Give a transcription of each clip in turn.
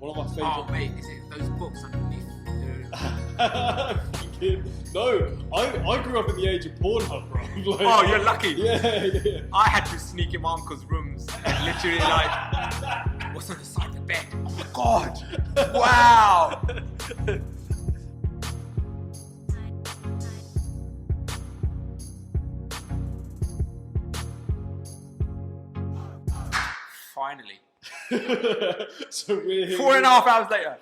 One of my Oh, favourite... mate, is it those books underneath? No, I grew up in the age of Pornhub, bro. Like, Oh, you're lucky. Yeah. I had to sneak in my uncle's rooms and literally like, what's on the side of the bed? Oh my god! Wow! Finally. So we're here. 4.5 hours later.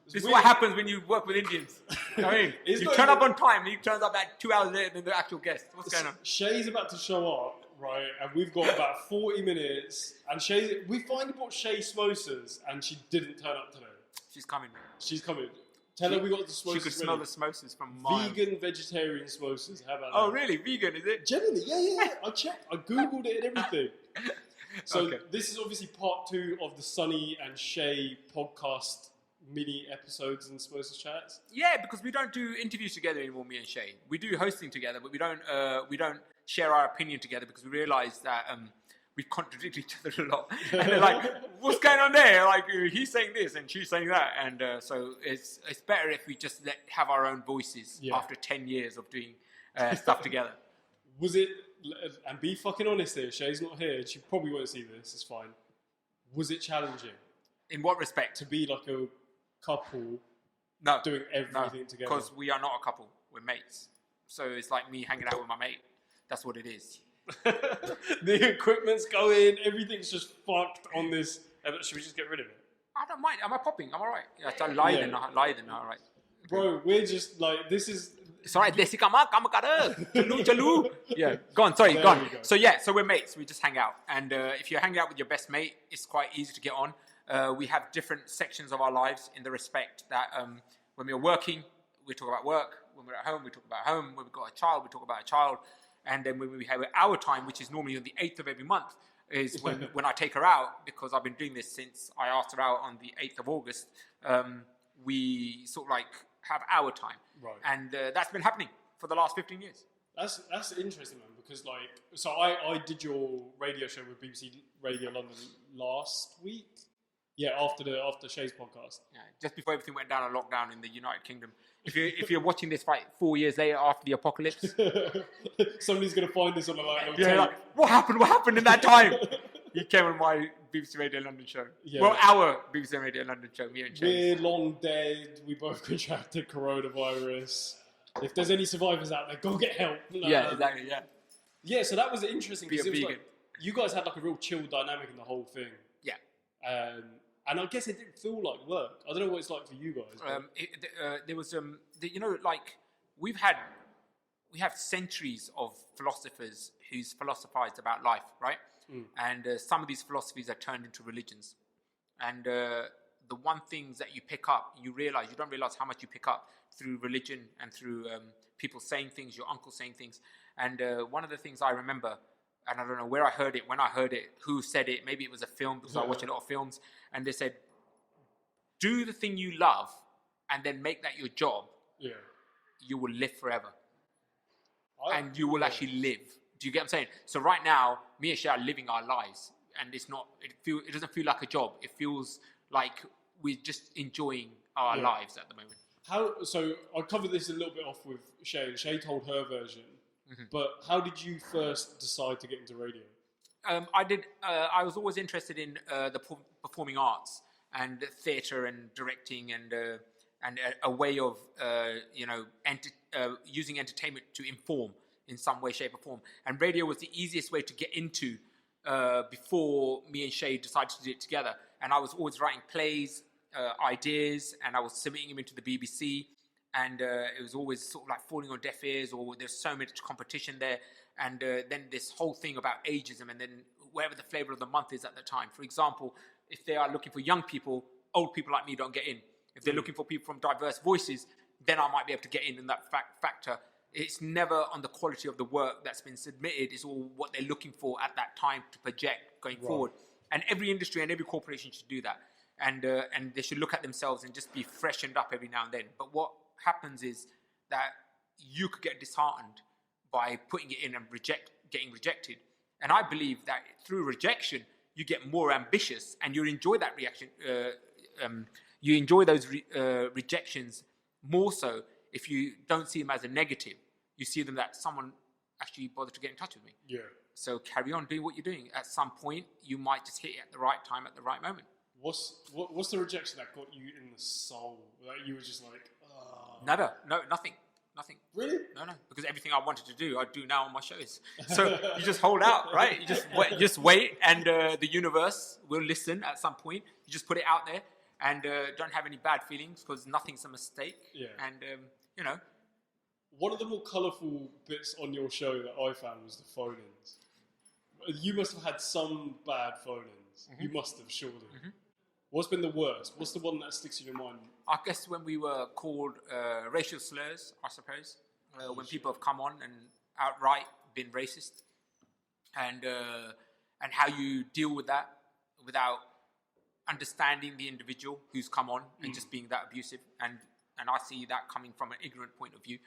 This is what happens when you work with Indians. You know what I mean? It's You not turn even- up on time and he turns up like 2 hours later than the actual guest. What's going on? Shay's about to show up, right? And we've got about 40 minutes. And we finally bought Shay samosas, and she didn't turn up today. She's coming. She's coming. Tell her we got the samosas. She could smell the ready. samosas from miles. Vegan, vegetarian samosas. How about that? Oh, really? Vegan, is it? Generally, yeah. I checked. I googled it and everything. So Okay. this is obviously part 2 of the Sunny and Shay podcast mini episodes and samosa chats. Yeah, because we don't do interviews together anymore, me and Shay. We do hosting together, but we don't share our opinion together because we realise that we contradict each other a lot. And they're like, what's going on there? Like, he's saying this and she's saying that. And so it's better if we just have our own voices after 10 years of doing stuff together. Was it, and be fucking honest here, Shay's not here, she probably won't see this, it's fine. Was it challenging In what respect? to be like a couple No. doing everything together? Because we are not a couple. We're mates. So it's like me hanging out with my mate. That's what it is. The equipment's going, everything's just fucked on this. Should we just get rid of it? I don't mind. Am I popping? I'm all right. Yeah, I lie then. All right. Bro, we're just like, this is... It's all right. Desi kama kara. Chalu. Yeah. Go on. Sorry. There Go on. we go. So we're mates. We just hang out. And if you're hanging out with your best mate, it's quite easy to get on. We have different sections of our lives in the respect that when we're working, we talk about work. When we're at home, we talk about home. When we've got a child, we talk about a child. And then when we have our time, which is normally on the 8th of every month, is when I take her out, because I've been doing this since I asked her out on the 8th of August. We sort of like have our time. Right. And that's been happening for the last 15 years. That's interesting, man, because like, so I did your radio show with BBC Radio London last week. Yeah, after Shay's podcast. Yeah, just before everything went down on lockdown in the United Kingdom. If you're watching this like 4 years later after the apocalypse, Somebody's gonna find this on a like, you're like, what happened in that time? He came on my BBC Radio London show. Yeah. Well, our BBC Radio London show, me and Shay. We're long dead. We both contracted coronavirus. If there's any survivors out there, go get help. Yeah, exactly. Yeah. Yeah, so that was interesting Be a because it was vegan. like, you guys had like a real chill dynamic in the whole thing. Yeah. And I guess it didn't feel like work. I don't know what it's like for you guys. but- There was like we have centuries of philosophers who's philosophized about life, right? And some of these philosophies are turned into religions. And the one things that you pick up, you don't realize how much you pick up through religion and through people saying things, your uncle saying things. And one of the things I remember, and I don't know where I heard it, when I heard it, who said it, maybe it was a film, because I watch a lot of films, and they said, do the thing you love and then make that your job, you will live forever. And you will actually live. Do you get what I'm saying? So right now, me and Shay are living our lives, and it doesn't feel like a job. It feels like we're just enjoying our lives at the moment. So I covered this a little bit off with Shay. Shay told her version, but how did you first decide to get into radio? I was always interested in the performing arts and theatre and directing and a way of using entertainment to inform in some way, shape, or form. And radio was the easiest way to get into before me and Shay decided to do it together. And I was always writing plays, ideas, and I was submitting them into the BBC. And it was always sort of like falling on deaf ears, or there's so much competition there. And then this whole thing about ageism, and then whatever the flavour of the month is at the time. For example, if they are looking for young people, old people like me don't get in. If they're looking for people from diverse voices, then I might be able to get in that factor. It's never on the quality of the work that's been submitted. It's all what they're looking for at that time to project going forward. And every industry and every corporation should do that. And they should look at themselves and just be freshened up every now and then. But what happens is that you could get disheartened by putting it in and getting rejected. And I believe that through rejection, you get more ambitious and you enjoy that reaction, you enjoy those rejections more so if you don't see them as a negative. You see them that someone actually bothered to get in touch with me. Yeah. So carry on doing what you're doing. At some point, you might just hit it at the right time, at the right moment. What's the rejection that got you in the soul? Like you were just like, oh. Never. No, nothing. Really? No. Because everything I wanted to do, I do now on my shows. So you just hold out, right? You just wait, and the universe will listen at some point. You just put it out there, and don't have any bad feelings because nothing's a mistake. Yeah. And one of the more colourful bits on your show that I found was the phone-ins. You must have had some bad phone-ins. Mm-hmm. You must have, surely. Mm-hmm. What's been the worst? What's the one that sticks in your mind? I guess when we were called racial slurs, I suppose. When people have come on and outright been racist. And how you deal with that without understanding the individual who's come on and just being that abusive. And I see that coming from an ignorant point of view.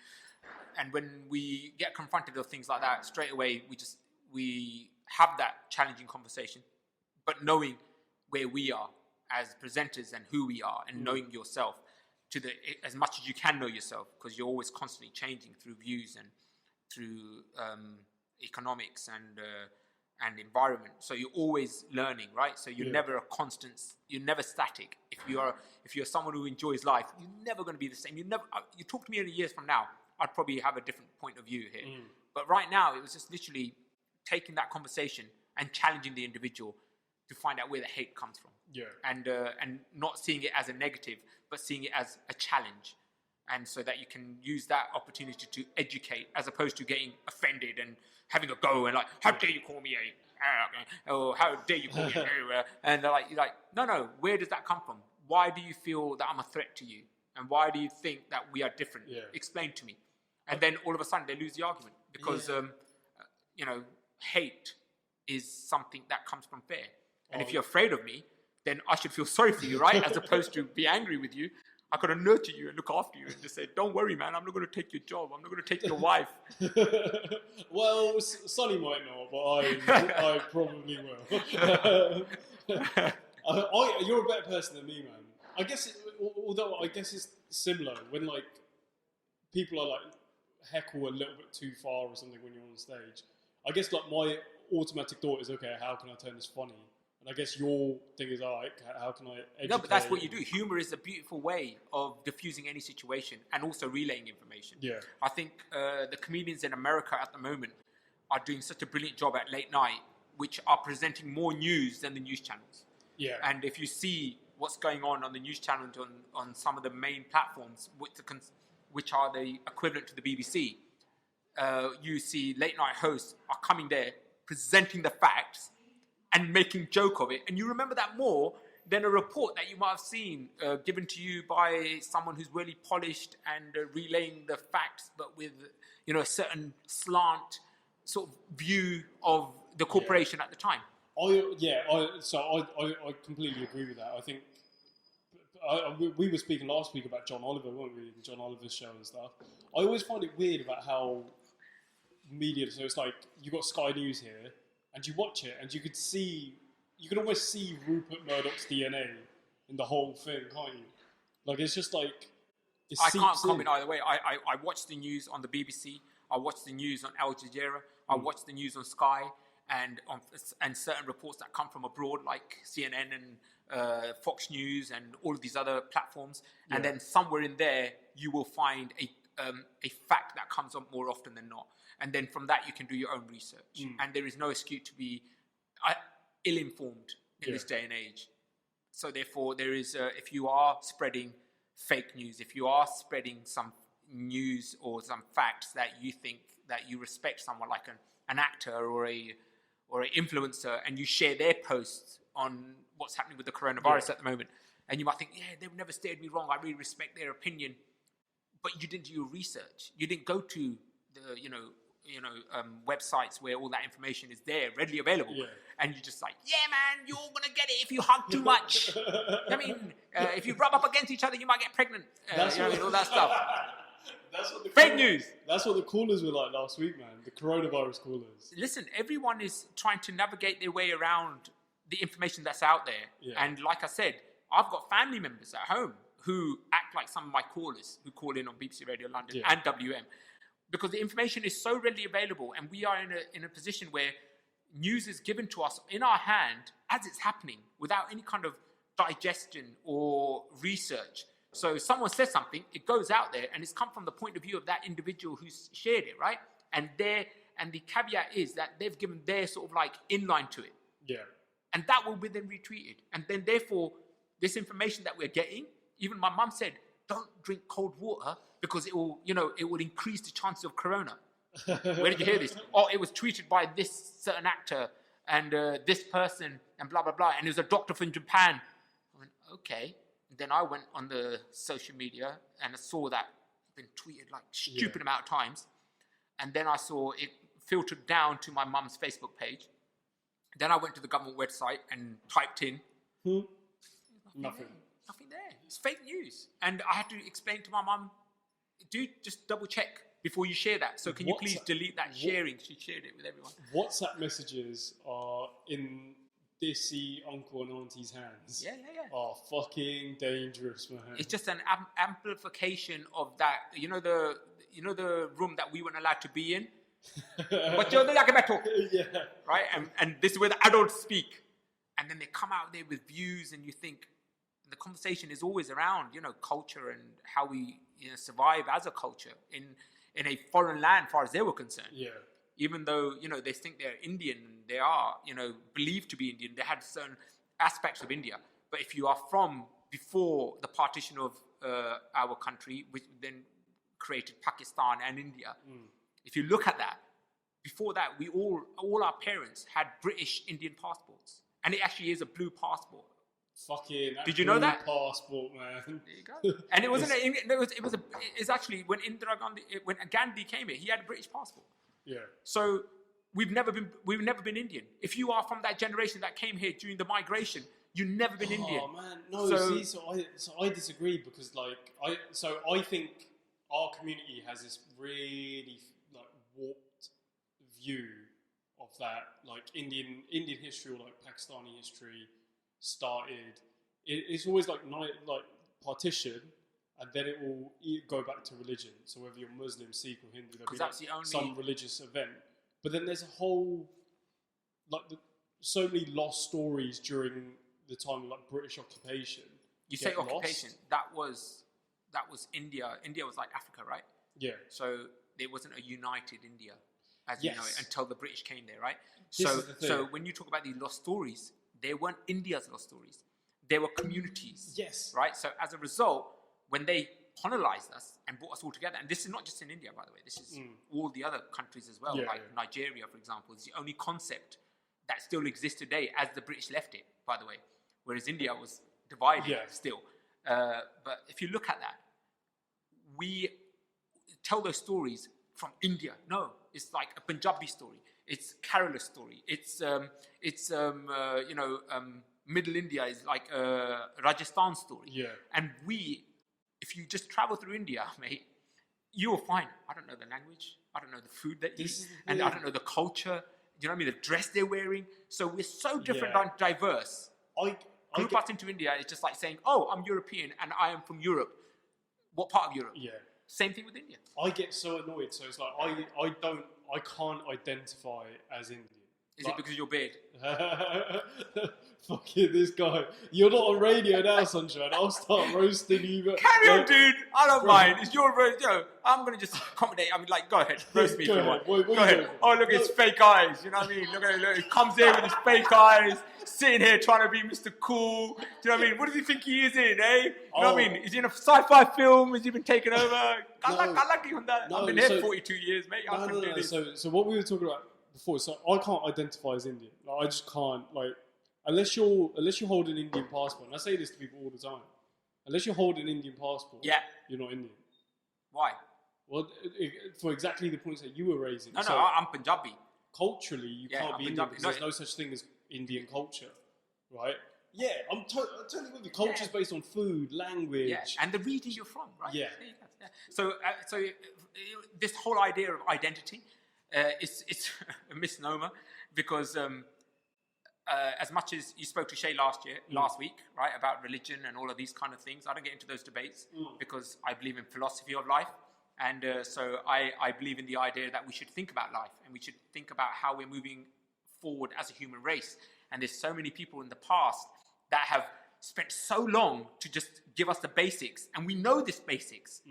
And when we get confronted with things like that, straight away we have that challenging conversation, but knowing where we are as presenters and who we are, and knowing yourself as much as you can know yourself, because you're always constantly changing through views and through economics and environment. So you're always learning, right? So you're never a constant. You're never static. If you're someone who enjoys life, you're never going to be the same. You talk to me in years from now, I'd probably have a different point of view here. But right now, it was just literally taking that conversation and challenging the individual to find out where the hate comes from. Yeah. And not seeing it as a negative, but seeing it as a challenge. And so that you can use that opportunity to educate, as opposed to getting offended and having a go and like, how dare you call me or how dare you call me and they're like, you're like, no, where does that come from? Why do you feel that I'm a threat to you? And why do you think that we are different? Yeah. Explain to me. And then all of a sudden they lose the argument because, hate is something that comes from fear. And if you're afraid of me, then I should feel sorry for you, right? As opposed to be angry with you. I could have nurtured you and look after you and just say, don't worry, man, I'm not going to take your job. I'm not going to take your wife. Well, Sunny might not, but I probably will. You're a better person than me, man. I guess, although I guess it's similar when like people are like heckle a little bit too far or something when you're on stage. I guess like my automatic thought is, okay, how can I turn this funny? And I guess your thing is, how can I educate? No, but that's what you do. Humor is a beautiful way of diffusing any situation and also relaying information. Yeah. I think the comedians in America at the moment are doing such a brilliant job at late night, which are presenting more news than the news channels. Yeah. And if you see what's going on the news channels on some of the main platforms, which are the equivalent to the BBC, you see late night hosts are coming there, presenting the facts, and making joke of it. And you remember that more than a report that you might have seen given to you by someone who's really polished and relaying the facts, but with a certain slant sort of view of the corporation at the time. I completely agree with that. I think we were speaking last week about John Oliver, weren't we? John Oliver's show and stuff. I always find it weird about how media, so it's like you got Sky News here, and you watch it, and you could almost see Rupert Murdoch's DNA in the whole thing, can't you? Like, it's just like, I can't comment either way. I watch the news on the BBC, I watch the news on Al Jazeera, I watch the news on Sky, and certain reports that come from abroad, like CNN and Fox News and all of these other platforms. Yeah. And then somewhere in there, you will find a fact that comes up more often than not. And then from that, you can do your own research. And there is no excuse to be ill-informed in this day and age. So therefore, there is, if you are spreading fake news, if you are spreading some news or some facts that you think that you respect someone like an actor or an influencer, and you share their posts on what's happening with the coronavirus at the moment, and you might think, they've never steered me wrong, I really respect their opinion, but you didn't do your research. You didn't go to the, websites where all that information is there, readily available. Yeah. And you're just like, man, you're going to get it if you hug too much. I mean, if you rub up against each other, you might get pregnant. All that stuff. Fake news. That's what the callers were like last week, man. The coronavirus callers. Listen, everyone is trying to navigate their way around the information that's out there. Yeah. And like I said, I've got family members at home who act like some of my callers who call in on BBC Radio London and WM, because the information is so readily available, and we are in a position where news is given to us in our hand as it's happening without any kind of digestion or research. So someone says something, it goes out there, and it's come from the point of view of that individual who's shared it, right? And the caveat is that they've given their sort of like inline to it. Yeah. And that will be then retweeted. And then therefore, this information that we're getting, even my mum said, don't drink cold water because it will increase the chances of corona. Where did you hear this? Oh, it was tweeted by this certain actor and this person and blah, blah, blah. And it was a doctor from Japan. I went, okay. And then I went on the social media and I saw that been tweeted like stupid amount of times. And then I saw it filtered down to my mum's Facebook page. Then I went to the government website and typed in. Nothing. Nothing there. It's fake news. And I had to explain to my mum, dude, just double check before you share that. So can you please delete that sharing? She shared it with everyone. WhatsApp messages are in dissy uncle and auntie's hands. Yeah. Are fucking dangerous, man. It's just an amplification of that. You know the room that we weren't allowed to be in? But you're the Yeah. right? And this is where the adults speak. And then they come out there with views, and you think the conversation is always around, culture and how we survive as a culture in a foreign land, as far as they were concerned. Yeah. Even though, they think they're Indian, they are, believed to be Indian, they had certain aspects of India. But if you are from before the partition of our country, which then created Pakistan and India, if you look at that, before that, we all our parents had British Indian passports. And it actually is a blue passport. Fucking. Did you know that? Passport, man. There you go. And it wasn't. It's actually when when Gandhi came here, he had a British passport. Yeah. So we've never been Indian. If you are from that generation that came here during the migration, you've never been Indian. Oh man, no. So I disagree because I think our community has this really warped view of that, Indian history or Pakistani history started. It's always partition, and then it will go back to religion. So whether you're Muslim, Sikh, or Hindu, there'll be some religious event. But then there's a whole so many lost stories during the time of British occupation. You say occupation? Lost. That was India. India was like Africa, right? Yeah. So there wasn't a united India as yes. we know it until the British came there, right? So when you talk about these lost stories, they weren't India's lost stories. They were communities. Yes. Right? So as a result, when they colonized us and brought us all together, and this is not just in India, by the way, this is all the other countries as well, Nigeria, for example, is the only concept that still exists today as the British left it, by the way, whereas India was divided still. But if you look at that, we tell those stories from India. No, it's like a Punjabi story. It's Kerala story. It's Middle India is like a Rajasthan story. Yeah. And if you just travel through India, mate, you will find, I don't know the language, I don't know the food they eat, and I don't know the culture, you know what I mean, the dress they're wearing. So we're so different and diverse. Group us into India, it's just like saying, oh, I'm European and I am from Europe. What part of Europe? Yeah. Same thing with India. I get so annoyed. So it's like I can't identify as Indian. Is it because of your beard? Fucking this guy. You're not on radio now, Sunshine. I'll start roasting you. Carry on, dude. I don't mind. It's your roast. I'm going to just accommodate. I mean, go ahead. Roast me if you want. Go ahead. Oh, look, it's fake eyes. You know what I mean? Look at it. Look, he comes in with his fake eyes, sitting here trying to be Mr. Cool. Do you know what I mean? What does he think he is in, eh? You know what I mean? Is he in a sci-fi film? Has he been taken over? I've been here 42 years, mate. I couldn't do this. So what we were talking about before, so I can't identify as Indian. I just can't, unless you hold an Indian passport. And I say this to people all the time. Unless you hold an Indian passport, you're not Indian. Why? Well, for exactly the points that you were raising. No, I'm Punjabi. Culturally, you can't be Indian because there's no such thing as Indian culture, right? Yeah, I'm totally with you. Culture's based on food, language, and the region you're from, right? Yeah. So this whole idea of identity, it's a misnomer because as much as you spoke to Shay last week, right, about religion and all of these kind of things, I don't get into those debates because I believe in philosophy of life. And so I believe in the idea that we should think about life and we should think about how we're moving forward as a human race. And there's so many people in the past that have spent so long to just give us the basics. And we know this basics,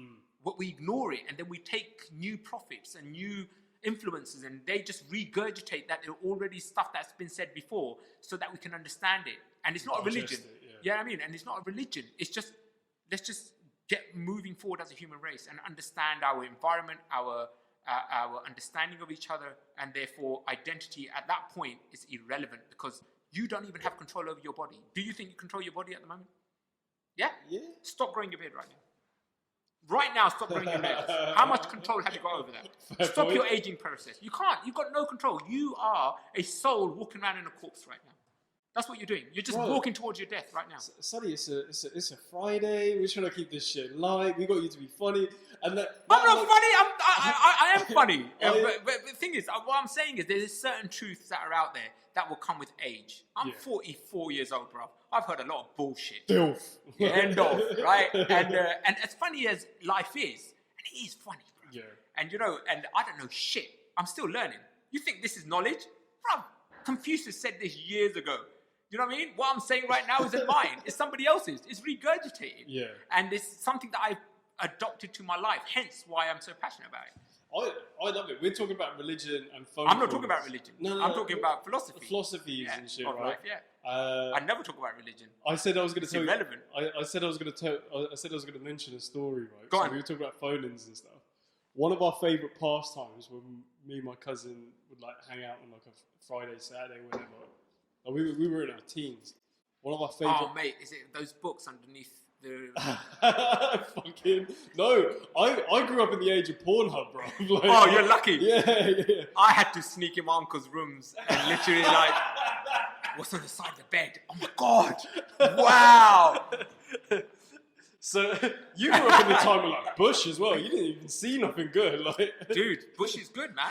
but we ignore it. And then we take new prophets and new influences and they just regurgitate that they're already stuff that's been said before so that we can understand it. And it's not a religion. Yeah, I mean, and it's not a religion. It's just, let's just get moving forward as a human race and understand our environment, our understanding of each other, and therefore identity at that point is irrelevant because you don't even have control over your body. Do you think you control your body at the moment? Yeah? Yeah. Stop growing your beard right now. Right now, stop growing your nails. How much control have you got over that? Stop your aging process. You can't. You've got no control. You are a soul walking around in a corpse right now. That's what you're doing. You're just walking towards your death right now. Sonny, it's a Friday. We're trying to keep this shit light. We got you to be funny. And I'm not funny. I am funny. But the thing is, what I'm saying is there's certain truths that are out there that will come with age. I'm 44 years old, bro. I've heard a lot of bullshit. Dilf. End of, right? And as funny as life is, and it is funny, bro. Yeah. And and I don't know shit. I'm still learning. You think this is knowledge? Bro, Confucius said this years ago. You know what I mean? What I'm saying right now isn't mine. It's somebody else's. It's regurgitated. Yeah. And it's something that I've adopted to my life. Hence why I'm so passionate about it. I love it. We're talking about religion and phone I'm not talking about religion. No, I'm talking about philosophy. Philosophies and shit, of right? Life, I never talk about religion. I said I was going to tell irrelevant. I said I was going to mention a story, right? Go on. We were talking about phone-ins and stuff. One of our favourite pastimes when me and my cousin would like hang out on like a Friday, Saturday, whenever. We were in our teens. One of our favourite... Oh, mate, is it those books underneath the... Fucking... No, I grew up in the age of Pornhub, bro. Like, oh, you're lucky. Yeah. I had to sneak in my uncle's rooms and literally like... What's on the side of the bed? Oh, my God. Wow. So, you grew up in the time of like Bush as well. You didn't even see nothing good. Like, dude, Bush is good, man.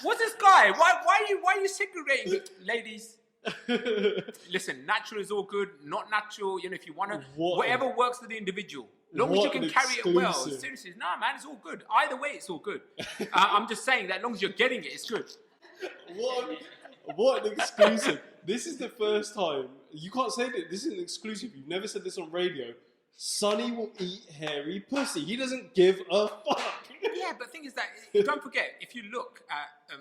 What's this guy? Why are you segregating ladies? Listen, natural is all good. Not natural, if you want to, whatever works for the individual. Long as you can carry it well. Seriously, nah, man, it's all good. Either way, it's all good. I'm just saying that as long as you're getting it, it's good. What an exclusive. This is the first time. You can't say that. This is an exclusive. You've never said this on radio. Sonny will eat hairy pussy. He doesn't give a fuck. Yeah, but the thing is that, don't forget, if you look at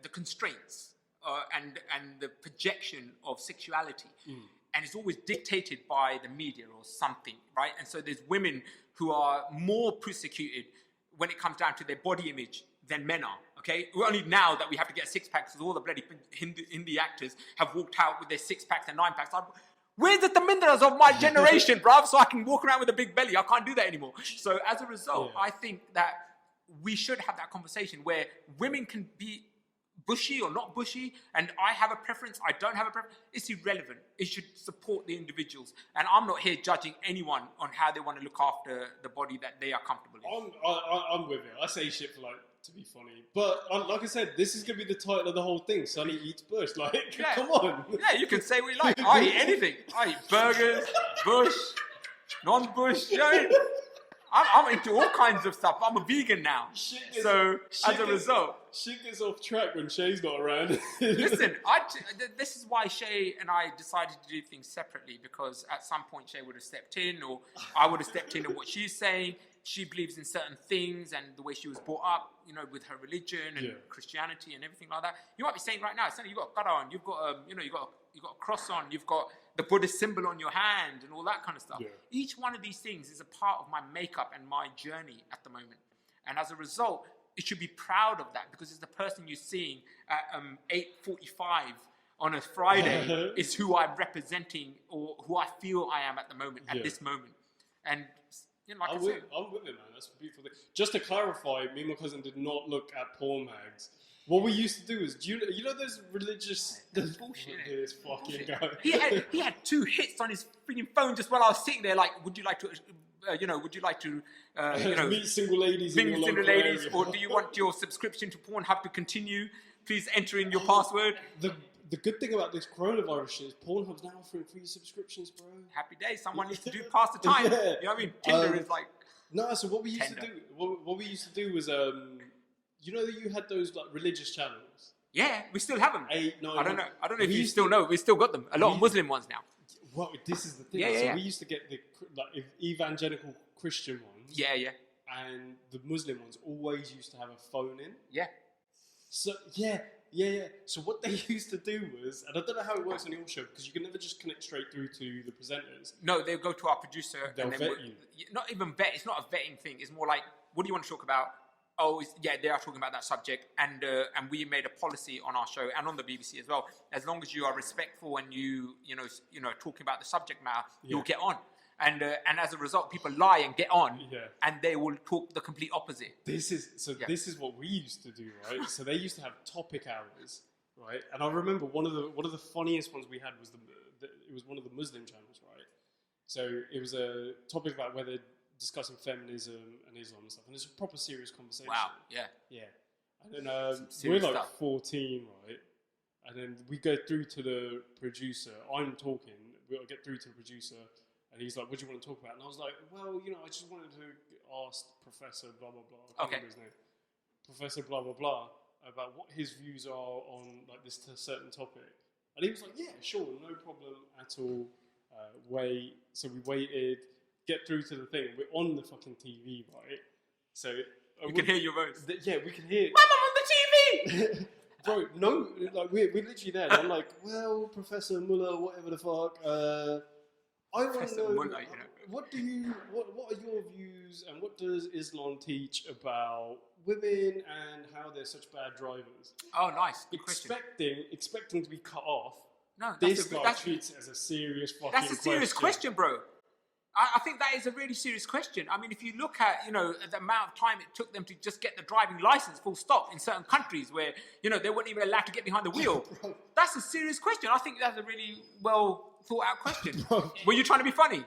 the constraints and the projection of sexuality, and it's always dictated by the media or something, right? And so there's women who are more persecuted when it comes down to their body image than men are, okay? Only now that we have to get a six-pack because all the bloody Hindi actors have walked out with their six-packs and nine-packs. Where's the Tamindras of my generation, bruv? So I can walk around with a big belly. I can't do that anymore. So as a result, I think that we should have that conversation where women can be bushy or not bushy, and I have a preference, I don't have a preference. It's irrelevant. It should support the individuals. And I'm not here judging anyone on how they want to look after the body that they are comfortable in. I'm with it. I say shit for to be funny. But like I said, this is going to be the title of the whole thing. Sonny eats bush. Come on. Yeah, you can say what you like. I eat anything. I eat burgers, bush, non-bush. You know? I'm into all kinds of stuff. I'm a vegan now. As a result... Shit gets off track when Shay's not around. Listen, this is why Shay and I decided to do things separately, because at some point Shay would have stepped in, or I would have stepped in on what she's saying. She believes in certain things and the way she was brought up, with her religion and Christianity and everything like that. You might be saying right now, Sonny, you've got a qada on, you've got a cross on, you've got the Buddhist symbol on your hand and all that kind of stuff. Yeah. Each one of these things is a part of my makeup and my journey at the moment. And as a result, you should be proud of that, because it's the person you're seeing at 8:45 on a Friday is who I'm representing, or who I feel I am at the moment, at this moment. And like I'm with it, man. That's a beautiful thing. Just to clarify, me and my cousin did not look at porn mags. What we used to do is, you know those religious... That's bullshit. This fucking guy. He had 2 hits on his freaking phone just while I was sitting there, like, would you like to... would you like to, meet single ladies in your local ladies, area? or do you want your subscription to Pornhub to continue? please enter in your password. The good thing about this coronavirus shit is Pornhub's now offering free subscriptions, bro. Happy days. Someone needs to do pass the time. Yeah. You know what I mean? Tinder is like... No, so what we used Tender. to do, what we used to do was, you know that you had those like religious channels. Yeah, we still have them. I don't know if we you used still know. We still got them. A lot of Muslim ones now. Well, this is the thing. Yeah, so yeah. we used to get the like evangelical Christian ones. Yeah, yeah. And the Muslim ones always used to have a phone in. Yeah. So yeah. So what they used to do was, and I don't know how it works on your show because you can never just connect straight through to the presenters. No, they'll go to our producer. They'll and then vet you. Not even vet. It's not a vetting thing. It's more like, what do you want to talk about? Oh, yeah, they are talking about that subject, and we made a policy on our show and on the BBC as well. As long as you are respectful and you know talking about the subject matter, you'll get on. And as a result, people lie and get on, and they will talk the complete opposite. This is what we used to do, right? So they used to have topic hours, right? And I remember one of the funniest ones we had was it was one of the Muslim channels, right? So it was a topic about whether discussing feminism and Islam and stuff, and it's a proper serious conversation. Wow, yeah. And then we're like 14, right? And then we go through to the producer. I'm talking. We'll get through to the producer. And he's like, what do you want to talk about? And I was like, well, I just wanted to ask Professor blah, blah, blah. I can't remember his name. Professor blah, blah, blah, about what his views are on like this certain topic. And he was like, yeah, sure, no problem at all. So we waited, get through to the thing. We're on the fucking TV, right? So... You can hear your voice. Yeah, we can hear... Mum, I'm on the TV! Bro, no, like, we're literally there. And I'm like, well, Professor Muller, whatever the fuck, I want to know, what are your views and what does Islam teach about women and how they're such bad drivers? Oh, nice. Good question. Expecting to be cut off. No, this guy treats it as a serious fucking question. That's a serious question, bro. I think that is a really serious question. I mean, if you look at, the amount of time it took them to just get the driving license, full stop, in certain countries where, they weren't even allowed to get behind the wheel. That's a serious question. I think that's a really well thought out question. Bro. Were you trying to be funny?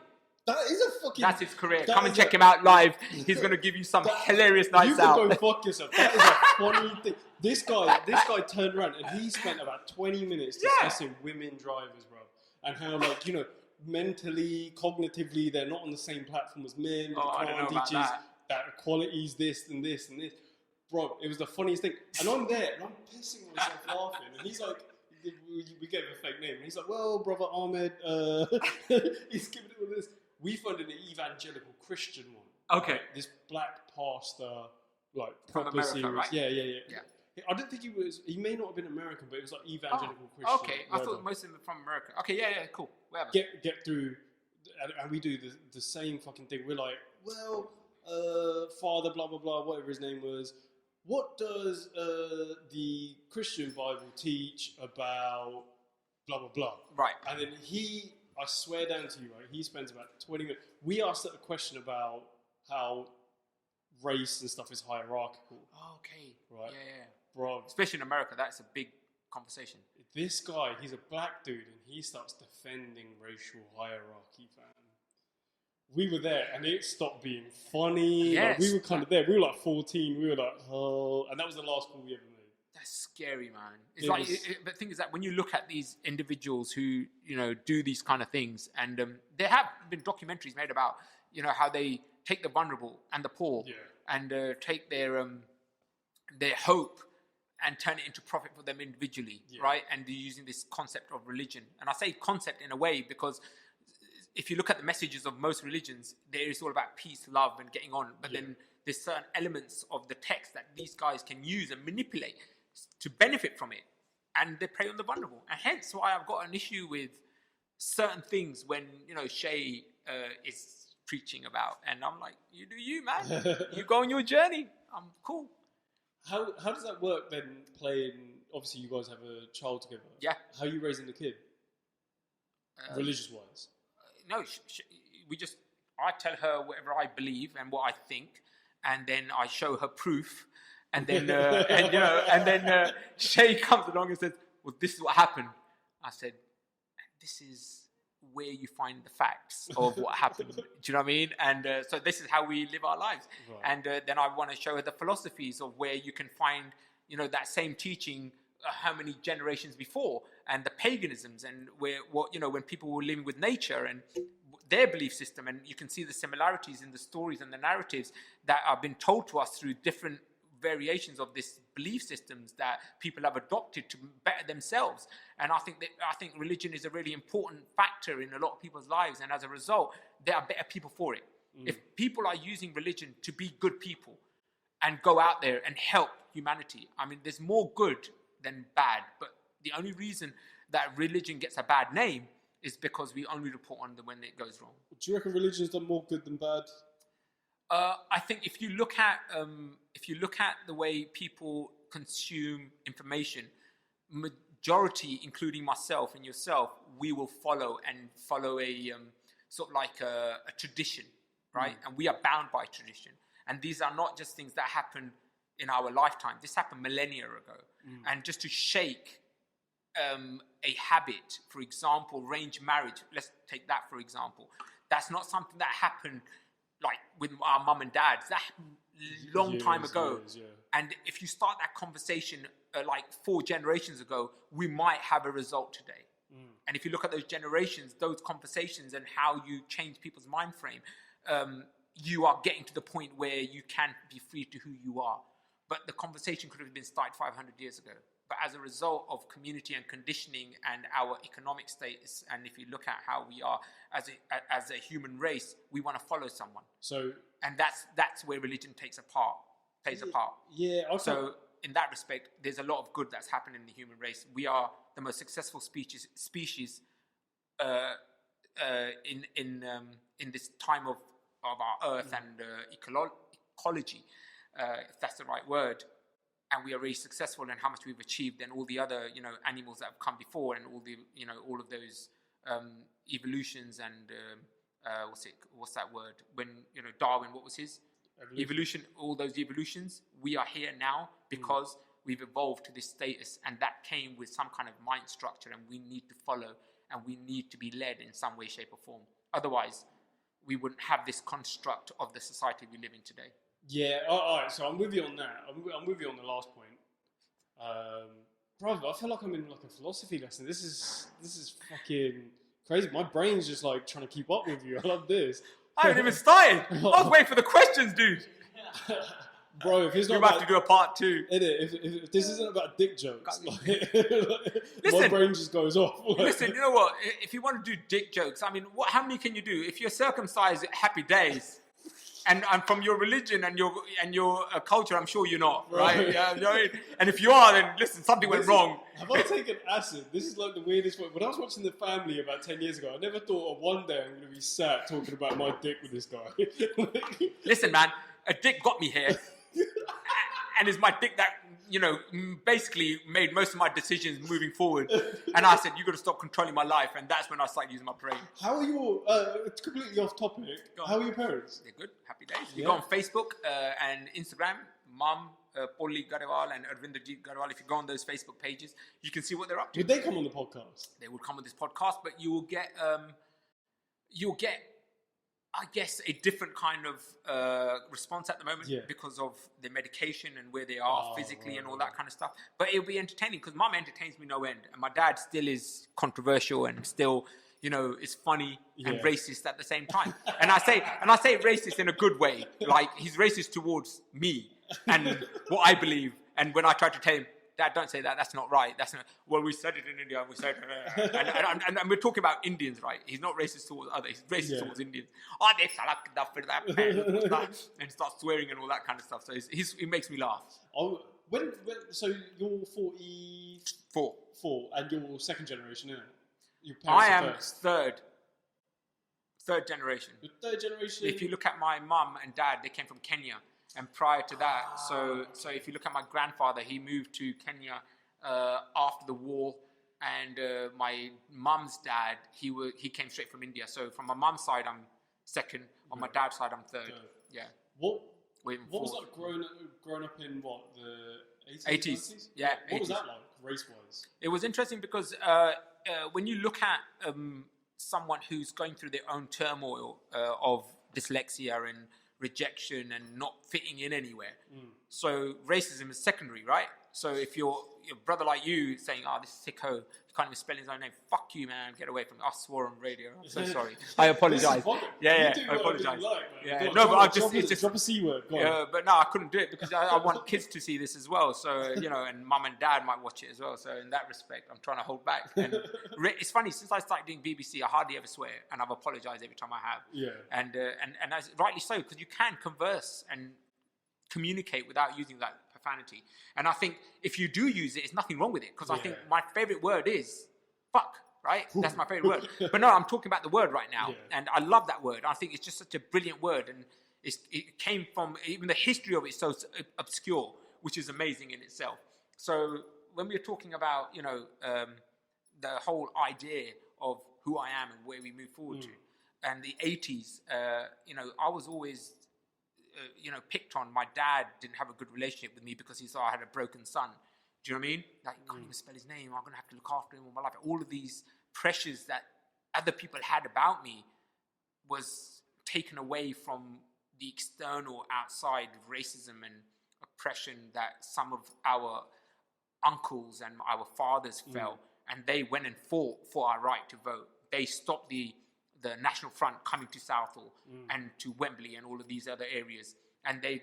That is a fucking... That's his career. Come and check him out live. He's going to give you some hilarious nights out. You can go fuck yourself. That is a funny thing. This guy turned around and he spent about 20 minutes discussing women drivers, bro. And how, mentally, cognitively, they're not on the same platform as men. I don't know about that equality is this and this and this. Bro, it was the funniest thing. And I'm there and I'm pissing myself laughing. And he's like... We gave him a fake name. And he's like, well, brother Ahmed, he's giving it all this. We found an evangelical Christian one. Okay. Right? This black pastor, from America, serious. right? Yeah. I don't think he may not have been American, but it was like evangelical Christian. Okay, I thought most of them were from America. Okay, yeah, cool. Whatever. Get through, and we do the same fucking thing. We're like, well, Father, blah, blah, blah, whatever his name was. What does the Christian Bible teach about blah, blah, blah? Right. And then I swear down to you, right, he spends about 20 minutes. We asked a question about how race and stuff is hierarchical. Oh, okay. Right. Yeah. Bro. Especially in America, that's a big conversation. This guy, he's a black dude, and he starts defending racial hierarchy, fam. We were there, and it stopped being funny. Yes. We were kind of there. We were 14. We were like, oh. And that was the last call we ever made. That's scary, man. It's but the thing is that when you look at these individuals who, do these kind of things, and there have been documentaries made about, how they take the vulnerable and the poor and take their hope and turn it into profit for them individually, right? And they're using this concept of religion. And I say concept in a way because if you look at the messages of most religions, there is all about peace, love, and getting on. But then there's certain elements of the text that these guys can use and manipulate to benefit from it. And they prey on the vulnerable. And hence why I've got an issue with certain things when, Shay is preaching about. And I'm like, you do you, man. You go on your journey. I'm cool. How does that work then, playing... Obviously, you guys have a child together. Yeah. How are you raising the kid? Religious-wise? No, I tell her whatever I believe and what I think, and then I show her proof, and then Shay comes along and says, "Well, this is what happened." I said, "This is where you find the facts of what happened." Do you know what I mean? And so this is how we live our lives. Right. And then I want to show her the philosophies of where you can find, that same teaching how many generations before, and the paganisms, and when people were living with nature and their belief system, and you can see the similarities in the stories and the narratives that are being told to us through different variations of this belief systems that people have adopted to better themselves. And I think religion is a really important factor in a lot of people's lives, and as a result, there are better people for it. If people are using religion to be good people and go out there and help humanity, I mean, there's more good than bad. But the only reason that religion gets a bad name is because we only report on them when it goes wrong. Do you reckon religion's done more good than bad? I think if you look at the way people consume information, majority, including myself and yourself, we will follow a sort of like a tradition, right? And we are bound by tradition. And these are not just things that happen in our lifetime. This happened millennia ago. And just to shake a habit, for example, arranged marriage, let's take that for example. That's not something that happened like with our mum and dads. That happened a long time ago. And if you start that conversation like 4 generations ago, we might have a result today. And if you look at those generations, those conversations and how you change people's mind frame, you are getting to the point where you can be free to who you are. But the conversation could have been started 500 years ago. But as a result of community and conditioning and our economic status, and if you look at how we are as a human race, we want to follow someone. And that's where religion plays a part. Yeah. So in that respect, there's a lot of good that's happened in the human race. We are the most successful species in this time of our earth and ecology, if that's the right word. And we are really successful in how much we've achieved than all the other, animals that have come before, and all of those evolutions and what's that word? When Darwin, what was his evolution? All those evolutions. We are here now because we've evolved to this status, and that came with some kind of mind structure, and we need to follow, and we need to be led in some way, shape, or form. Otherwise, we wouldn't have this construct of the society we live in today. Yeah, all right, so I'm with you on that. I'm with you on the last point. Bro, I feel like I'm in like a philosophy lesson. This is fucking crazy. My brain's just like trying to keep up with you. I love this. I haven't even started. I was waiting for the questions, dude. Bro, if it's not you're about to do a part 2. If this isn't about dick jokes, Listen, my brain just goes off. Listen, you know what? If you want to do dick jokes, I mean, how many can you do? If you're circumcised, happy days. And from your religion and your culture, I'm sure you're not, right? Yeah, you know what I mean? And if you are, then listen, something went wrong. Have I taken acid? This is like the weirdest one. When I was watching The Family about 10 years ago, I never thought of one day I'm going to be sat talking about my dick with this guy. Listen, man, a dick got me here. And it's my dick that, basically made most of my decisions moving forward. And I said, you got to stop controlling my life. And that's when I started using my brain. How are your, it's completely off topic, how are your parents? They're good, happy days. You go on Facebook and Instagram, Mum, Polly Garewal and Arvinderjeet Garewal. If you go on those Facebook pages, you can see what they're up to. Would they come on the podcast? They would come on this podcast, but you'll get, I guess, a different kind of response at the moment because of the medication and where they are physically and all that kind of stuff. But it'll be entertaining because Mum entertains me no end. And my dad still is controversial and still, is funny and racist at the same time. And I say racist in a good way. Like, he's racist towards me and what I believe. And when I try to tell him, Dad, don't say that. That's not right. That's not. Well, we said it in India. We said, and we're talking about Indians, right? He's not racist towards others. He's racist towards Indians. Oh, they and starts swearing and all that kind of stuff. So he makes me laugh. Oh, so you're 44, and you're second generation, isn't it? Your parents I am first. third generation. The third generation. If you look at my mum and dad, they came from Kenya. And prior to that, so if you look at my grandfather, he moved to Kenya after the war, and my mum's dad, he came straight from India. So from my mum's side, I'm second. On my dad's side, I'm third. Yeah. What was like growing up in what, the 80s? 80s. Yeah. What 80s. was that like, race-wise? It was interesting because when you look at someone who's going through their own turmoil of dyslexia and rejection and not fitting in anywhere. So racism is secondary, right? So if your brother like you saying, "Oh, this sicko, he can't even spell his own name," fuck you, man, get away from me. I swore on radio. I'm so sorry. I apologize. I apologize. No, but drop a C word. Go on. But no, I couldn't do it because I want kids to see this as well. So and mum and dad might watch it as well. So in that respect, I'm trying to hold back. And it's funny, since I started doing BBC, I hardly ever swear, and I've apologized every time I have. Yeah. And as, rightly so, because you can converse and communicate without using that profanity. And I think if you do use it, it's nothing wrong with it, because I think my favorite word is fuck, right? That's my favorite word. But no, I'm talking about the word right now. And I love that word. I think it's just such a brilliant word. And it came from, even the history of it is so obscure, which is amazing in itself. So when we're talking about, the whole idea of who I am and where we move forward to, and the 80s, I was always picked on. My dad didn't have a good relationship with me because he saw I had a broken son. Do you know what I mean? Like, you can't even spell his name. I'm going to have to look after him all my life. All of these pressures that other people had about me was taken away from the external outside racism and oppression that some of our uncles and our fathers felt. And they went and fought for our right to vote. They stopped the National Front coming to Southall and to Wembley and all of these other areas. And they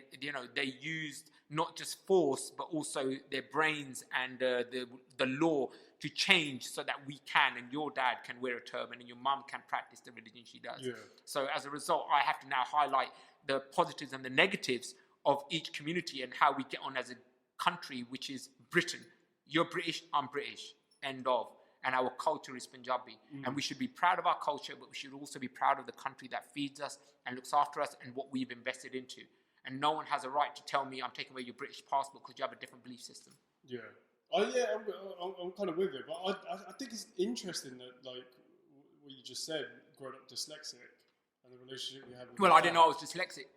used not just force, but also their brains and the law to change so that we can, and your dad can wear a turban and your mum can practice the religion she does. Yeah. So as a result, I have to now highlight the positives and the negatives of each community and how we get on as a country, which is Britain. You're British, I'm British, end of. And our culture is Punjabi. And we should be proud of our culture, but we should also be proud of the country that feeds us and looks after us and what we've invested into. And no one has a right to tell me I'm taking away your British passport because you have a different belief system. Yeah. I'm kind of with it, but I think it's interesting that, like, what you just said, growing up dyslexic and the relationship you have with I didn't know I was dyslexic.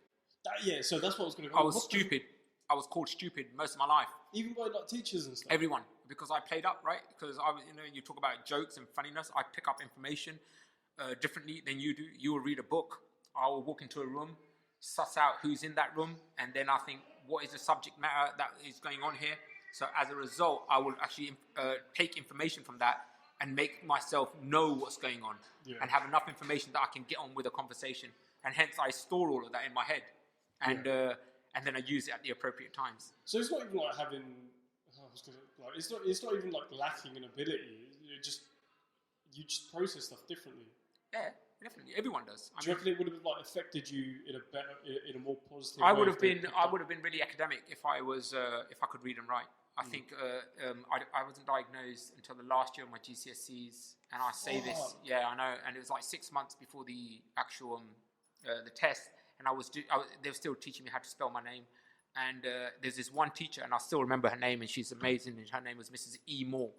So that's what I was going to go. I was stupid. I was called stupid most of my life. Even by like teachers and stuff? Everyone. Because I played up, right? Because you talk about jokes and funniness. I pick up information differently than you do. You will read a book. I will walk into a room, suss out who's in that room, and then I think, what is the subject matter that is going on here? So as a result, I will actually take information from that and make myself know what's going on and have enough information that I can get on with a conversation. And hence, I store all of that in my head. And then I use it at the appropriate times. So it's not even like having... it's not even like lacking in ability. You just process stuff differently. Yeah, definitely. Everyone does. Do you reckon it would have like affected you in a more positive way? I would have been really academic if I could read and write. I think I wasn't diagnosed until the last year of my GCSEs, and I say this, I know, and it was like 6 months before the actual the test, and they were still teaching me how to spell my name. And there's this one teacher, and I still remember her name, and she's amazing. And her name was Mrs. E. Moore,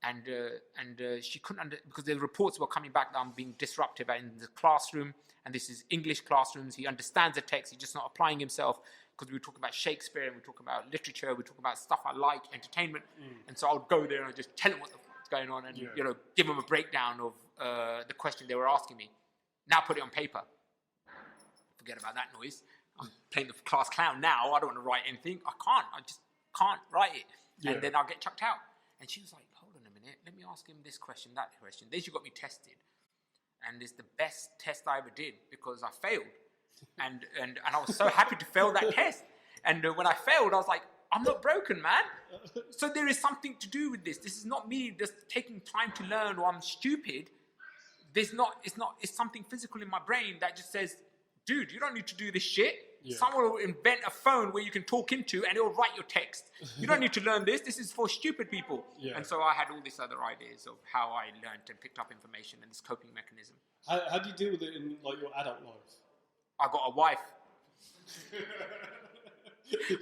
and she couldn't because the reports were coming back that I'm being disruptive in the classroom, and this is English classrooms. He understands the text, he's just not applying himself, because we were talking about Shakespeare, and we were talking about literature, we were talking about stuff I like, entertainment, and so I would go there and I'd just tell him what the fuck's going on, and give him a breakdown of the question they were asking me. Now put it on paper. Forget about that noise. I'm playing the class clown now. I don't want to write anything. I just can't write it. Yeah. And then I'll get chucked out. And she was like, hold on a minute. Let me ask him this question, that question. Then she got me tested. And it's the best test I ever did because I failed. And I was so happy to fail that test. And when I failed, I was like, I'm not broken, man. So there is something to do with this. This is not me just taking time to learn or I'm stupid. It's something physical in my brain that just says, dude, you don't need to do this shit. Yeah. Someone will invent a phone where you can talk into and it will write your text. You don't need to learn this. This is for stupid people. Yeah. And so I had all these other ideas of how I learned and picked up information and this coping mechanism. How do you deal with it in like your adult life? I got a wife.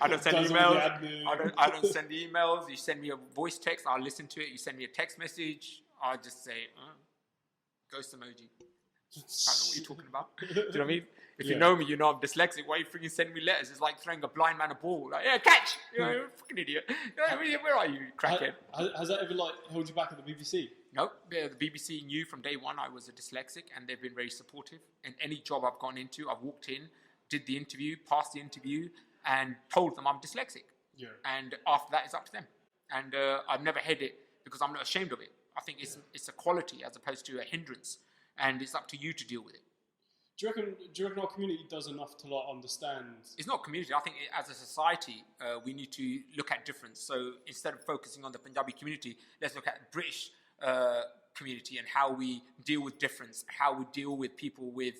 I don't send emails. I don't send emails. You send me a voice text, I'll listen to it. You send me a text message, I'll just say, ghost emoji. I don't know what you're talking about. Do you know what I mean? If you know me, you know I'm dyslexic. Why are you freaking sending me letters? It's like throwing a blind man a ball. Like, yeah, catch! You're a fucking idiot. Where are you, crackhead? Has that ever like held you back at the BBC? No. The BBC knew from day one I was a dyslexic, and they've been very supportive. In any job I've gone into, I've walked in, did the interview, passed the interview, and told them I'm dyslexic. Yeah. And after that, it's up to them. And I've never hid it because I'm not ashamed of it. I think it's a quality as opposed to a hindrance, and it's up to you to deal with it. Do you reckon our community does enough to like understand? It's not community. I think as a society, we need to look at difference. So instead of focusing on the Punjabi community, let's look at the British community and how we deal with difference, how we deal with people with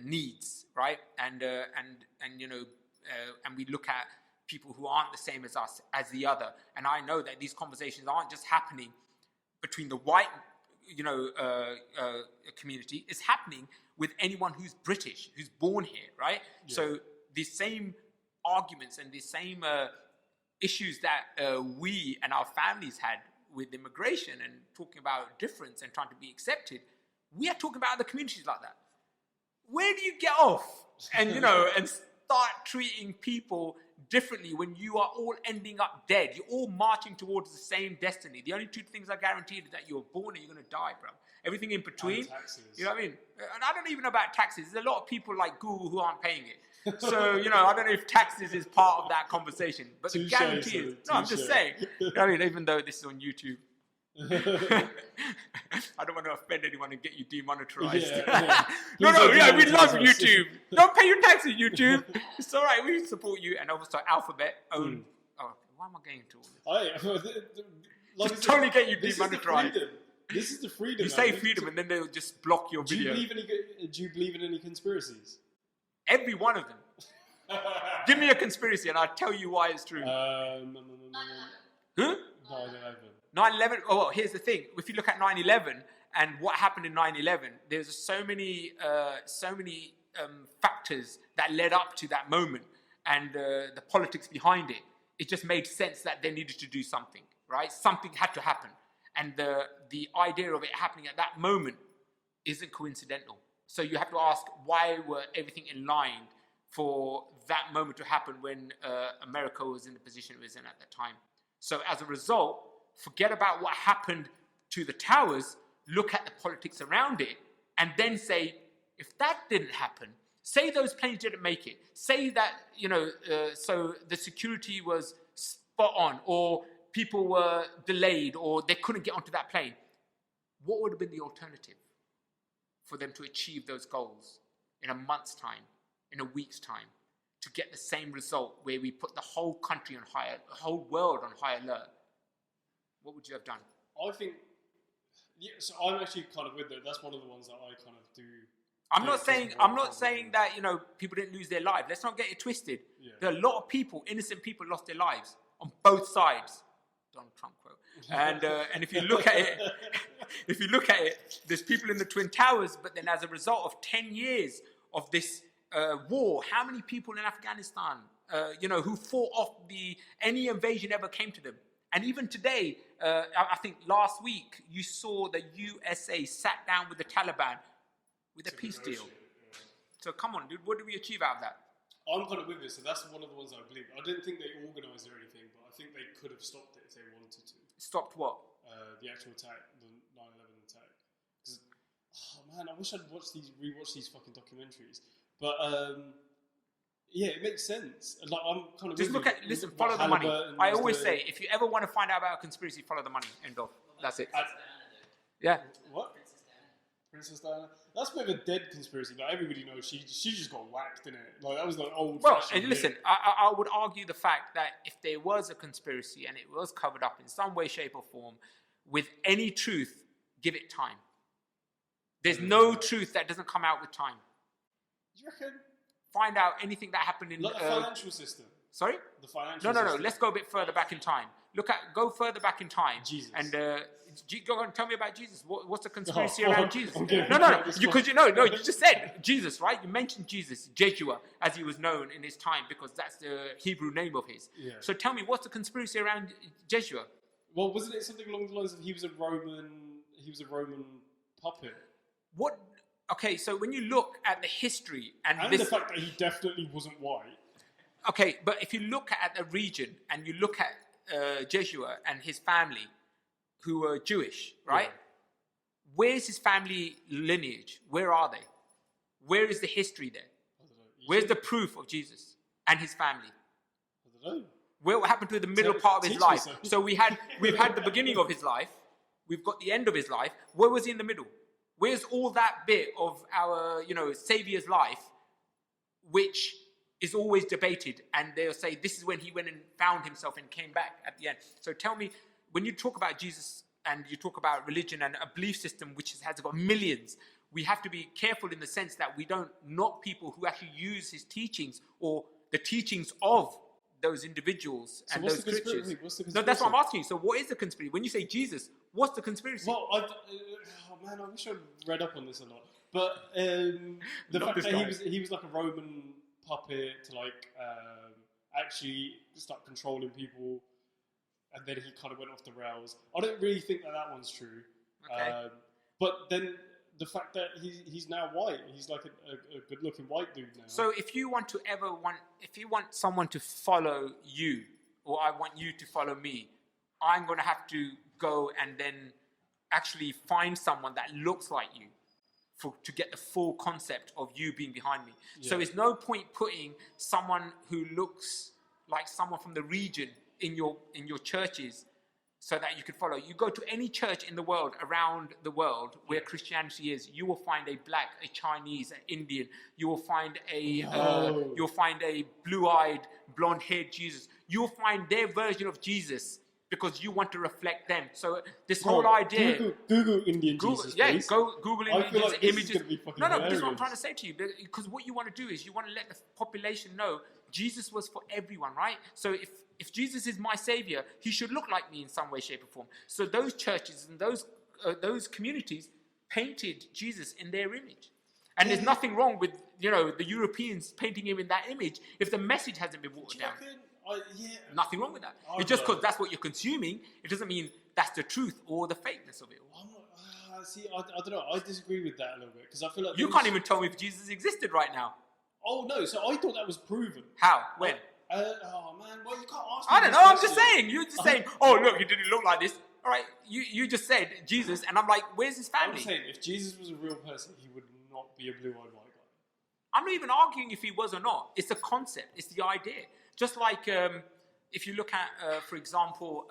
needs, right? And you know, and we look at people who aren't the same as us, as the other. And I know that these conversations aren't just happening between the white, you know, community. It's happening with anyone who's British, who's born here, right? Yeah. So the same arguments and the same issues that we and our families had with immigration and talking about difference and trying to be accepted, we are talking about other communities like that. Where do you get off and, you know, and start treating people differently when you are all ending up dead? You're all marching towards the same destiny. The only two things are guaranteed is that you're born and you're going to die, bro. Everything in between, you know what I mean? And I don't even know about taxes. There's a lot of people like Google who aren't paying it. So, you know, I don't know if taxes is part of that conversation. But the guarantee is, no, I'm just saying. You know what I mean? Even though this is on YouTube. I don't want to offend anyone and get you demonetized. Yeah. No, we love YouTube. Don't pay your taxes, YouTube. It's all right, we support you. And also Alphabet own. Oh, why am I getting to all this? Just totally get you demonetized. This is the freedom. You say freedom and then they'll just block your video. Do you believe in any conspiracies? Every one of them. Give me a conspiracy and I'll tell you why it's true. No. Huh? 9/11. Oh, well, here's the thing. If you look at 9/11 and what happened in 9/11, there's so many factors that led up to that moment and the politics behind it. It just made sense that they needed to do something, right? Something had to happen. And the idea of it happening at that moment isn't coincidental. So you have to ask, why were everything in line for that moment to happen when America was in the position it was in at that time? So as a result, forget about what happened to the towers, look at the politics around it, and then say, if that didn't happen, say those planes didn't make it, say that, you know, so the security was spot on, or people were delayed, or they couldn't get onto that plane, what would have been the alternative for them to achieve those goals in a month's time, in a week's time, to get the same result where we put the whole country on higher, the whole world on high alert? What would you have done? I think, yeah, so I'm actually kind of with it. That's one of the ones that I kind of do. I'm not saying that, you know, people didn't lose their lives. Let's not get it twisted. Yeah. There are a lot of people, innocent people, lost their lives on both sides. Donald Trump quote. And if you look at it, there's people in the Twin Towers, but then as a result of 10 years of this war, how many people in Afghanistan, you know, who fought off any invasion ever came to them? And even today, I think last week, you saw the USA sat down with the Taliban with a peace deal. Yeah. So come on, dude, what did we achieve out of that? I'm kind of with this, so that's one of the ones I believe. I didn't think they organised or anything, but I think they could have stopped it if they wanted to. Stopped what? The actual attack, the 9/11 attack. Because, oh man, I wish I'd rewatched these fucking documentaries. But yeah, it makes sense. Like I'm kind of just listen, follow the money. I always say, if you ever want to find out about a conspiracy, follow the money. End of. That's it. Yeah. What? Princess Diana. That's a bit of a dead conspiracy. Like everybody knows she just got whacked, didn't it? Like that was the old. Well, and listen, I would argue the fact that if there was a conspiracy and it was covered up in some way, shape, or form, with any truth, give it time. There's no truth that doesn't come out with time. Do you reckon? Find out anything that happened in like the financial system. Sorry? The financial system. No. Let's go a bit further back in time. Go further back in time. Jesus. And go on, tell me about Jesus. What's the conspiracy around Jesus? No. Because you just said Jesus, right? You mentioned Jesus, Jeshua, as he was known in his time, because that's the Hebrew name of his. Yeah. So tell me, what's the conspiracy around Jeshua? Well, wasn't it something along the lines of he was a Roman puppet? What? Okay, so when you look at the history and the fact that he definitely wasn't white. Okay, but if you look at the region and you look at Jeshua and his family, who were Jewish, right? Yeah. Where's his family lineage? Where are they? Where is the history there? Where's the proof of Jesus and his family? don't know. What happened to the middle part of his Teach me life? something. So we've had the beginning of his life. We've got the end of his life. Where was he in the middle? Where's all that bit of our, Saviour's life, which is always debated, and they'll say this is when he went and found himself and came back at the end. So tell me, when you talk about Jesus and you talk about religion and a belief system which has got millions, we have to be careful in the sense that we don't knock people who actually use his teachings or the teachings of those individuals and those scriptures. What's the conspiracy? No, that's what I'm asking you. So what is the conspiracy? When you say Jesus, what's the conspiracy? Well, I wish I'd read up on this a lot. But the fact that he was like a Roman puppet to actually start controlling people, and then he kind of went off the rails. I don't really think that one's true. Okay. But then the fact that he's now white, he's like a good-looking white dude now. So if you want someone to follow you, or I want you to follow me, I'm going to have to go and then actually find someone that looks like you to get the full concept of you being behind me. Yeah. So it's no point putting someone who looks like someone from the region in your churches so that you can follow. You go to any church in the world, around the world, where Christianity is, you will find a black, a Chinese, an Indian. You will find a blue-eyed, blonde-haired Jesus. You will find their version of Jesus because you want to reflect them. So this whole idea... Google Indian Jesus, yeah, please. go Google Indian Jesus like this images. Is gonna be fucking no, hilarious. this is what I'm trying to say to you. Because what you want to do is you want to let the population know Jesus was for everyone, right? So if Jesus is my savior, he should look like me in some way, shape, or form. So those churches and those communities painted Jesus in their image. And there's nothing wrong with, the Europeans painting him in that image if the message hasn't been watered down. Nothing wrong with that. It's just because that's what you're consuming, it doesn't mean that's the truth or the fakeness of it. I don't know. I disagree with that a little bit because I feel like you can't even tell me if Jesus existed right now. Oh no! So I thought that was proven. How? When? Oh man! Well, you can't ask me. I don't know. I'm just saying. You're just saying. Oh look, he didn't look like this. All right. You just said Jesus, and I'm like, where's his family? I'm saying if Jesus was a real person, he would not be a blue-eyed white guy. I'm not even arguing if he was or not. It's the concept. It's the idea. Just like if you look at, for example,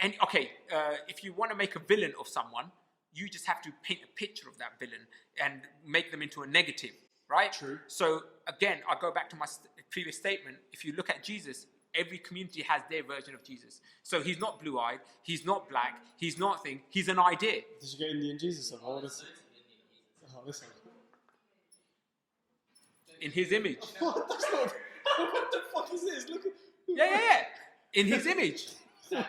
if you want to make a villain of someone, you just have to paint a picture of that villain and make them into a negative, right? True. So again, I go back to my previous statement. If you look at Jesus, every community has their version of Jesus. So he's not blue-eyed, he's not black, he's not thing, he's an idea. Did you get Indian Jesus up? Listen. In his image. What? That's not... What the fuck is this? Look at... Yeah. In his image. Yeah,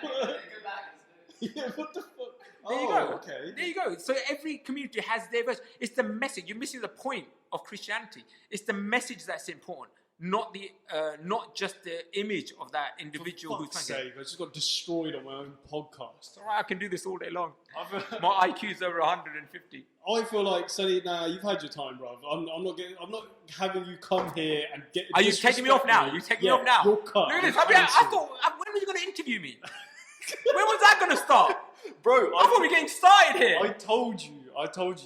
what the fuck? There you go. Okay. There you go. So every community has their version. It's the message. You're missing the point of Christianity. It's the message that's important, not just the image of that individual who's trying to... I just got destroyed on my own podcast. All right, I can do this all day long. My IQ's over 150. I feel like, Sunny, you've had your time, bruv. I'm not having you come here and get... Are you taking me off now? You taking me off now? You're cut. Look at this. I thought, when were you going to interview me? When was that going to start? Bro, I thought we were getting started here. I told you.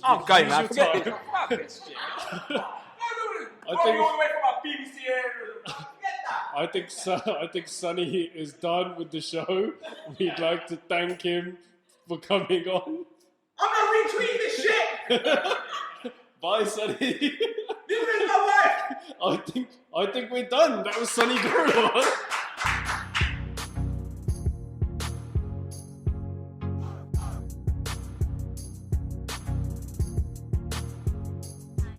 I'm going, man. Forget time. this. Fuck this shit. I think... all the way from our BBC area. Forget that. I think Sunny is done with the show. We'd like to thank him for coming on. I'm not retweeting this shit. Bye, Sunny. This is my wife. I think we're done. That was Sunny Guru.